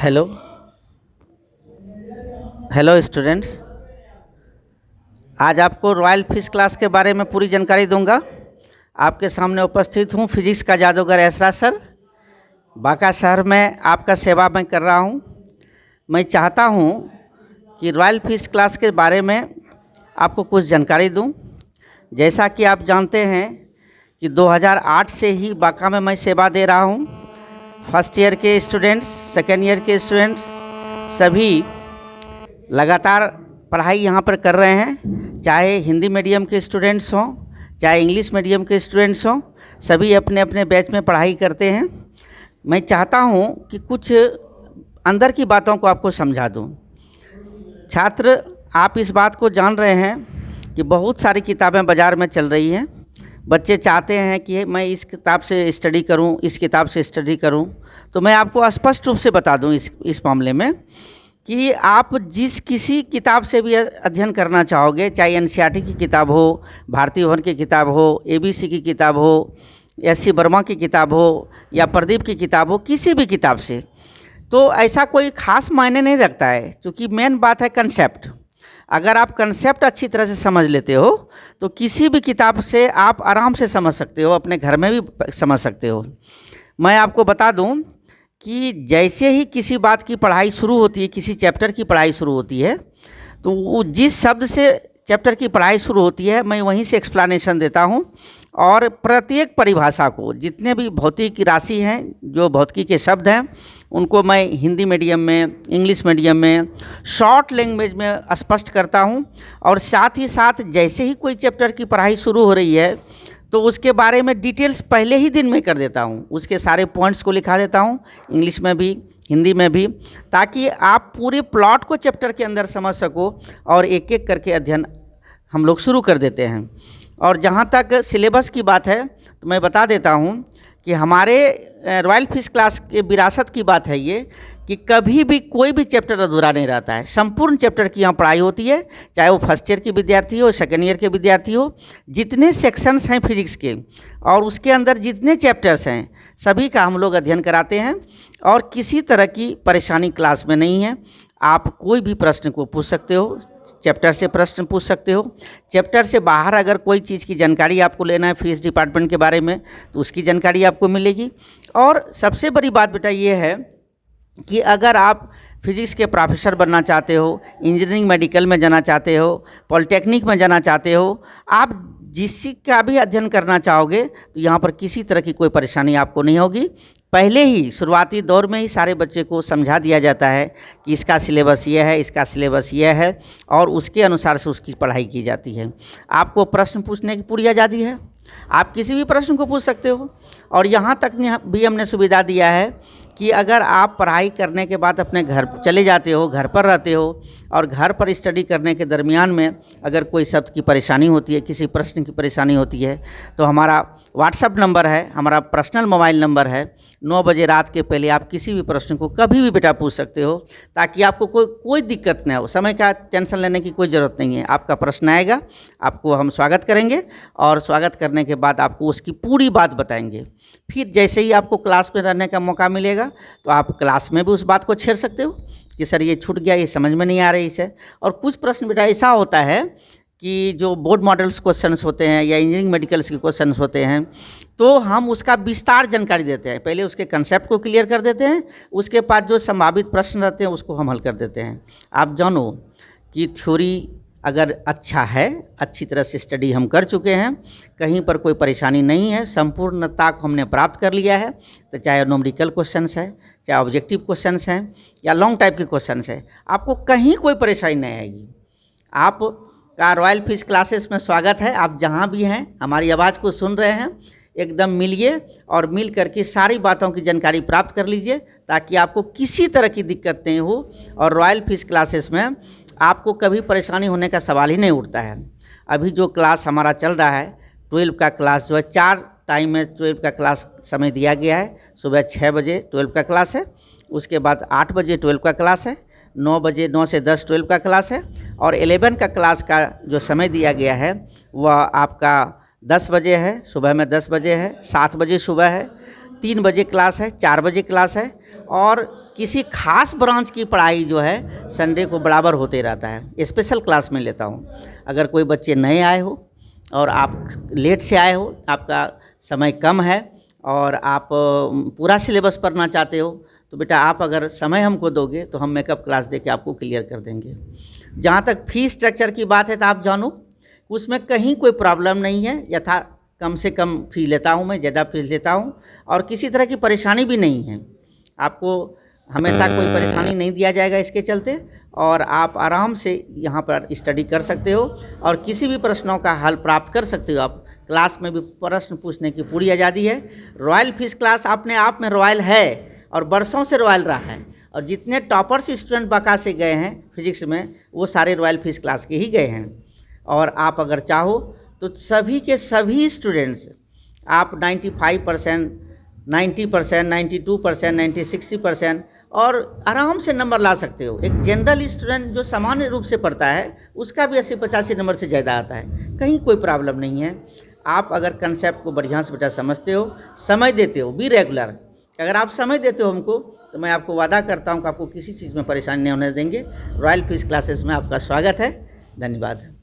Hello hello students. आज आपको royal fish class के बारे में पूरी जानकारी दूंगा। आपके सामने उपस्थित हूं फिजिक्स का जादूगर एसरा सर। बांका शहर में आपका सेवा मैं कर रहा हूं। मैं चाहता हूं कि रॉयल फिश क्लास के बारे में आपको कुछ जानकारी दूं। जैसा कि आप जानते हैं कि 2008 से ही बांका में मैं सेवा दे रहा हूं। फर्स्ट ईयर के स्टूडेंट्स, सेकेंड ईयर के स्टूडेंट्स सभी लगातार पढ़ाई यहाँ पर कर रहे हैं। चाहे हिंदी मीडियम के स्टूडेंट्स हों, चाहे इंग्लिश मीडियम के स्टूडेंट्स हों, सभी अपने अपने बैच में पढ़ाई करते हैं। मैं चाहता हूँ कि कुछ अंदर की बातों को आपको समझा दूँ। छात्र, आप इस बात को जान रहे हैं कि बहुत सारी किताबें बाज़ार में चल रही हैं। बच्चे चाहते हैं कि मैं इस किताब से स्टडी करूं, इस किताब से स्टडी करूं। तो मैं आपको स्पष्ट रूप से बता दूं इस मामले में कि आप जिस किसी किताब से भी अध्ययन करना चाहोगे, चाहे एनसीईआरटी की किताब हो, भारती भवन की किताब हो, एबीसी की किताब हो, एससी वर्मा की किताब हो या प्रदीप की किताब हो, किसी भी किताब से, तो ऐसा कोई ख़ास मायने नहीं रखता है, क्योंकि मेन बात है कंसेप्ट। अगर आप कंसेप्ट अच्छी तरह से समझ लेते हो तो किसी भी किताब से आप आराम से समझ सकते हो, अपने घर में भी समझ सकते हो। मैं आपको बता दूं कि जैसे ही किसी बात की पढ़ाई शुरू होती है, किसी चैप्टर की पढ़ाई शुरू होती है, तो वो जिस शब्द से चैप्टर की पढ़ाई शुरू होती है मैं वहीं से एक्सप्लेनेशन देता हूं। और प्रत्येक परिभाषा को, जितने भी भौतिक राशि हैं, जो भौतिकी के शब्द हैं, उनको मैं हिंदी मीडियम में, इंग्लिश मीडियम में, शॉर्ट लैंग्वेज में स्पष्ट करता हूं। और साथ ही साथ जैसे ही कोई चैप्टर की पढ़ाई शुरू हो रही है तो उसके बारे में डिटेल्स पहले ही दिन में कर देता हूं। उसके सारे पॉइंट्स को लिखा देता हूं, इंग्लिश में भी हिंदी में भी, ताकि आप पूरे प्लॉट को चैप्टर के अंदर समझ सको। और एक एक करके अध्ययन हम लोग शुरू कर देते हैं। और जहाँ तक सिलेबस की बात है तो मैं बता देता हूँ कि हमारे रॉयल फिश क्लास के विरासत की बात है ये कि कभी भी कोई भी चैप्टर अधूरा नहीं रहता है। संपूर्ण चैप्टर की यहाँ पढ़ाई होती है, चाहे वो फर्स्ट ईयर की विद्यार्थी हो, सेकेंड ईयर के विद्यार्थी हो। जितने सेक्शंस हैं फिजिक्स के और उसके अंदर जितने चैप्टर्स हैं, सभी का हम लोग अध्ययन कराते हैं। और किसी तरह की परेशानी क्लास में नहीं है। आप कोई भी प्रश्न को पूछ सकते हो, चैप्टर से प्रश्न पूछ सकते हो। चैप्टर से बाहर अगर कोई चीज़ की जानकारी आपको लेना है फिजिक्स डिपार्टमेंट के बारे में, तो उसकी जानकारी आपको मिलेगी। और सबसे बड़ी बात बेटा ये है कि अगर आप फिजिक्स के प्रोफेसर बनना चाहते हो, इंजीनियरिंग मेडिकल में जाना चाहते हो, पॉलिटेक्निक में जाना चाहते हो, आप जिसका भी अध्ययन करना चाहोगे, तो यहाँ पर किसी तरह की कोई परेशानी आपको नहीं होगी। पहले ही शुरुआती दौर में ही सारे बच्चे को समझा दिया जाता है कि इसका सिलेबस ये है, इसका सिलेबस ये है, और उसके अनुसार से उसकी पढ़ाई की जाती है। आपको प्रश्न पूछने की पूरी आज़ादी है, आप किसी भी प्रश्न को पूछ सकते हो। और यहाँ तक भी हमने सुविधा दिया है कि अगर आप पढ़ाई करने के बाद अपने घर चले जाते हो, घर पर रहते हो, और घर पर स्टडी करने के दरमियान में अगर कोई शब्द की परेशानी होती है, किसी प्रश्न की परेशानी होती है, तो हमारा व्हाट्सएप नंबर है, हमारा पर्सनल मोबाइल नंबर है। 9 बजे रात के पहले आप किसी भी प्रश्न को कभी भी बेटा पूछ सकते हो, ताकि आपको कोई दिक्कत न हो। समय का टेंशन लेने की कोई ज़रूरत नहीं है। आपका प्रश्न आएगा, आपको हम स्वागत करेंगे, और स्वागत करने के बाद आपको उसकी पूरी बात बताएंगे। फिर जैसे ही आपको क्लास में रहने का मौका मिलेगा तो आप क्लास में भी उस बात को छेड़ सकते हो कि सर ये छूट गया, ये समझ में नहीं आ रही इसे। और कुछ प्रश्न बेटा ऐसा होता है कि जो बोर्ड मॉडल्स क्वेश्चंस होते हैं या इंजीनियरिंग मेडिकल्स के क्वेश्चंस होते हैं, तो हम उसका विस्तार जानकारी देते हैं। पहले उसके कंसेप्ट को क्लियर कर देते हैं, उसके बाद जो संभावित प्रश्न रहते हैं उसको हम हल कर देते हैं। आप जानो कि थ्योरी अगर अच्छा है, अच्छी तरह से स्टडी हम कर चुके हैं, कहीं पर कोई परेशानी नहीं है, संपूर्णता को हमने प्राप्त कर लिया है, तो चाहे न्यूमेरिकल क्वेश्चंस है, चाहे ऑब्जेक्टिव क्वेश्चंस हैं या लॉन्ग टाइप के क्वेश्चंस है, आपको कहीं कोई परेशानी नहीं आएगी। आप का रॉयल फिश क्लासेस में स्वागत है। आप जहाँ भी हैं, हमारी आवाज़ को सुन रहे हैं, एकदम मिलिए और मिल करके सारी बातों की जानकारी प्राप्त कर लीजिए, ताकि आपको किसी तरह की दिक्कत नहीं हो। और रॉयल फिश क्लासेस में आपको कभी परेशानी होने का सवाल ही नहीं उठता है। अभी जो क्लास हमारा चल रहा है, 12 का क्लास जो है, 4 टाइम में 12 का क्लास समय दिया गया है। सुबह 6 बजे 12 का क्लास है, उसके बाद 8 बजे 12 का क्लास है, 9 से 10 12 का क्लास है, और 11 का क्लास का जो समय दिया गया है वह आपका 10 बजे है, सुबह में 10 बजे है, 7 बजे सुबह है, 3 बजे क्लास है, 4 बजे क्लास है, और किसी खास ब्रांच की पढ़ाई जो है संडे को बराबर होते रहता है। स्पेशल क्लास में लेता हूँ। अगर कोई बच्चे नए आए हो और आप लेट से आए हो, आपका समय कम है और आप पूरा सिलेबस पढ़ना चाहते हो, तो बेटा आप अगर समय हमको दोगे तो हम मेकअप क्लास दे के आपको क्लियर कर देंगे। जहाँ तक फीस स्ट्रक्चर की बात है तो आप जानो उसमें कहीं कोई प्रॉब्लम नहीं है। यथा कम से कम फी लेता हूँ मैं, ज़्यादा फीस लेता हूँ और किसी तरह की परेशानी भी नहीं है। आपको हमेशा कोई परेशानी नहीं दिया जाएगा इसके चलते, और आप आराम से यहाँ पर स्टडी कर सकते हो और किसी भी प्रश्नों का हल प्राप्त कर सकते हो। आप क्लास में भी प्रश्न पूछने की पूरी आज़ादी है। रॉयल फिश क्लास अपने आप में रॉयल है और बरसों से रॉयल रहा है, और जितने टॉपर्स स्टूडेंट बाका से गए हैं फिजिक्स में वो सारे रॉयल फिश क्लास के ही गए हैं। और आप अगर चाहो तो सभी के सभी स्टूडेंट्स आप 95%, 90%, 92%, 60% और आराम से नंबर ला सकते हो। एक जनरल स्टूडेंट जो सामान्य रूप से पढ़ता है उसका भी 80-85 नंबर से ज़्यादा आता है, कहीं कोई प्रॉब्लम नहीं है। आप अगर कंसेप्ट को बढ़िया से बेटा समझते हो, समय देते हो, बी रेगुलर, अगर आप समय देते हो हमको, तो मैं आपको वादा करता हूँ कि आपको किसी चीज़ में परेशानी नहीं होने देंगे। रॉयल फिश क्लासेस में आपका स्वागत है। धन्यवाद।